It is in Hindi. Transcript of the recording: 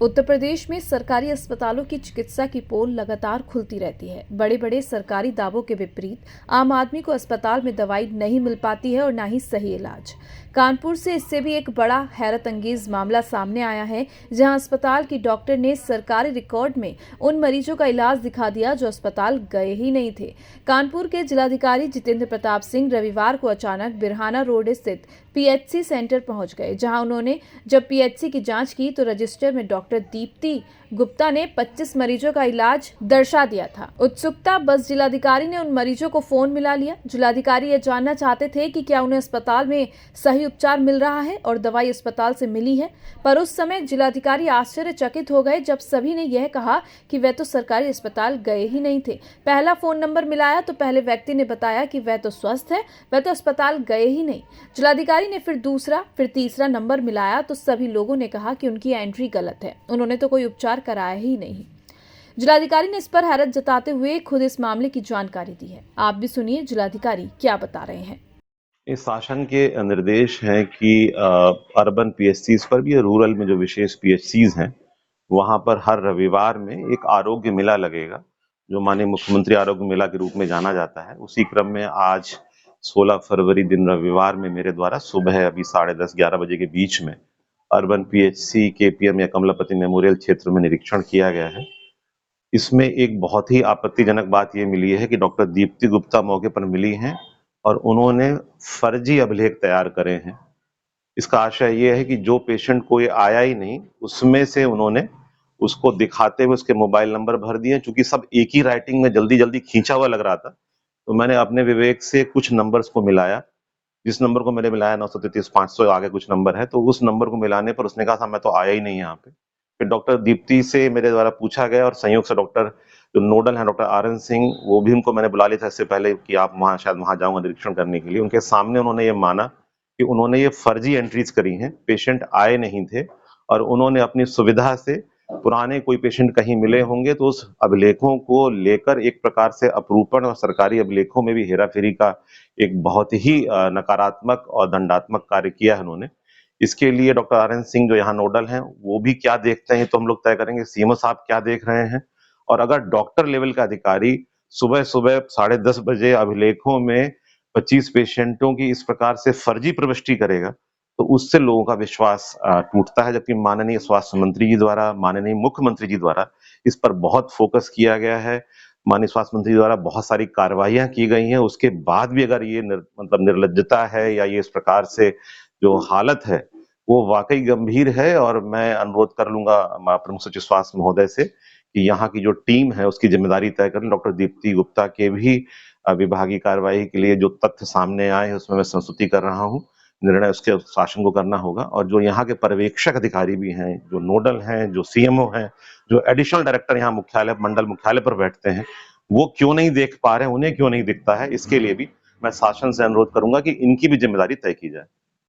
उत्तर प्रदेश में सरकारी अस्पतालों की चिकित्सा की पोल लगातार खुलती रहती है। बड़े बड़े सरकारी दावों के विपरीत आम आदमी को अस्पताल में दवाई नहीं मिल पाती है और ना ही सही इलाज। कानपुर से इससे भी एक बड़ा हैरत अंगेज मामला सामने आया है, जहां अस्पताल की डॉक्टर ने सरकारी रिकॉर्ड में उन मरीजों का इलाज दिखा दिया जो अस्पताल गए ही नहीं थे। कानपुर के जिलाधिकारी जितेंद्र प्रताप सिंह रविवार को अचानक बिरहाना रोड स्थित पीएचसी सेंटर पहुंच गए, जहां उन्होंने जब पीएचसी की जांच की तो रजिस्टर में डॉक्टर दीप्ति गुप्ता ने 25 मरीजों का इलाज दर्शा दिया था। उत्सुकता बस जिलाधिकारी ने उन मरीजों को फोन मिला लिया। जिलाधिकारी ये जानना चाहते थे कि क्या उन्हें अस्पताल में सही उपचार मिल रहा है और दवाई अस्पताल से मिली है, पर उस समय जिलाधिकारी आश्चर्यचकित हो गए जब सभी ने यह कहा कि वह तो सरकारी अस्पताल गए ही नहीं थे। पहला फोन नंबर मिलाया तो पहले व्यक्ति ने बताया कि वह तो स्वस्थ है, वह तो अस्पताल गए ही नहीं। जिलाधिकारी ने फिर दूसरा, फिर तीसरा नंबर मिलाया तो सभी लोगों ने कहा कि उनकी एंट्री गलत है, उन्होंने तो कोई उपचार कराया ही नहीं। जिलाधिकारी ने इस पर हैरत जताते हुए खुद इस मामले की जानकारी दी है। आप भी सुनिए जिलाधिकारी क्या बता रहे हैं। इस शासन के निर्देश हैं कि अर्बन पीएचसीज पर भी, रूरल में जो विशेष पीएचसीज हैं वहां पर हर रविवार में एक आरोग्य मेला लगेगा, जो माननीय मुख्यमंत्री आरोग्य मेला के रूप में जाना जाता है। उसी क्रम में आज 16 फरवरी दिन रविवार में मेरे द्वारा सुबह अभी 10:30-11 बजे के बीच में अर्बन पीएचसी केपीएम या कमलापति मेमोरियल क्षेत्र में निरीक्षण किया गया है। इसमें एक बहुत ही आपत्तिजनक बात ये मिली है कि डॉक्टर दीप्ति गुप्ता मौके पर मिली हैं और उन्होंने फर्जी अभिलेख तैयार करे हैं। इसका आशय ये है कि जो पेशेंट कोई आया ही नहीं, उसमें से उन्होंने उसको दिखाते हुए उसके मोबाइल नंबर भर दिए। चूंकि सब एक ही राइटिंग में जल्दी जल्दी खींचा हुआ लग रहा था, तो मैंने अपने विवेक से कुछ नंबर्स को मिलाया। जिस नंबर को मैंने मिलाया 933-500 आगे कुछ नंबर है, तो उस नंबर को मिलाने पर उसने कहा था मैं तो आया ही नहीं यहाँ पे। फिर डॉक्टर दीप्ति से मेरे द्वारा पूछा गया और संयोग से डॉक्टर जो नोडल हैं डॉक्टर आरएन सिंह, वो भी उनको मैंने बुला लिया था इससे पहले कि आप वहाँ शायद वहाँ जाऊंगा निरीक्षण करने के लिए। उनके सामने उन्होंने ये माना कि उन्होंने ये फर्जी एंट्रीज करी हैं, पेशेंट आए नहीं थे और उन्होंने अपनी सुविधा से पुराने कोई पेशेंट कहीं मिले होंगे तो उस अभिलेखों को लेकर एक प्रकार से अपरूपण और सरकारी अभिलेखों में भी हेराफेरी का एक बहुत ही नकारात्मक और दंडात्मक कार्य किया है उन्होंने। इसके लिए डॉक्टर आरएन सिंह जो यहाँ नोडल हैं वो भी क्या देखते हैं तो हम लोग तय करेंगे, सीएमओ साहब क्या देख रहे हैं। और अगर डॉक्टर लेवल का अधिकारी सुबह सुबह 10:30 बजे अभिलेखों में 25 पेशेंटों की इस प्रकार से फर्जी प्रविष्टि करेगा तो उससे लोगों का विश्वास टूटता है। जबकि माननीय स्वास्थ्य मंत्री जी द्वारा, माननीय मुख्यमंत्री जी द्वारा इस पर बहुत फोकस किया गया है। माननीय स्वास्थ्य मंत्री द्वारा बहुत सारी कार्रवाइयां की गई हैं, उसके बाद भी अगर ये मतलब निर्लज्जता है या ये इस प्रकार से जो हालत है वो वाकई गंभीर है। और मैं अनुरोध कर लूंगा प्रमुख सचिव स्वास्थ्य महोदय से कि यहाँ की जो टीम है उसकी जिम्मेदारी तय करें। डॉक्टर दीप्ति गुप्ता के भी विभागीय कार्रवाई के लिए जो तथ्य सामने आए हैं उसमें मैं संस्तुति कर रहा हूँ। निर्णय उसके शासन को करना होगा। और जो यहाँ के पर्यवेक्षक अधिकारी भी हैं, जो नोडल हैं, जो सीएमओ हैं, जो एडिशनल डायरेक्टर यहाँ मुख्यालय मंडल मुख्यालय पर बैठते हैं, वो क्यों नहीं देख पा रहे हैं, उन्हें क्यों नहीं दिखता है, इसके लिए भी मैं शासन से अनुरोध करूंगा कि इनकी भी जिम्मेदारी तय की जाए।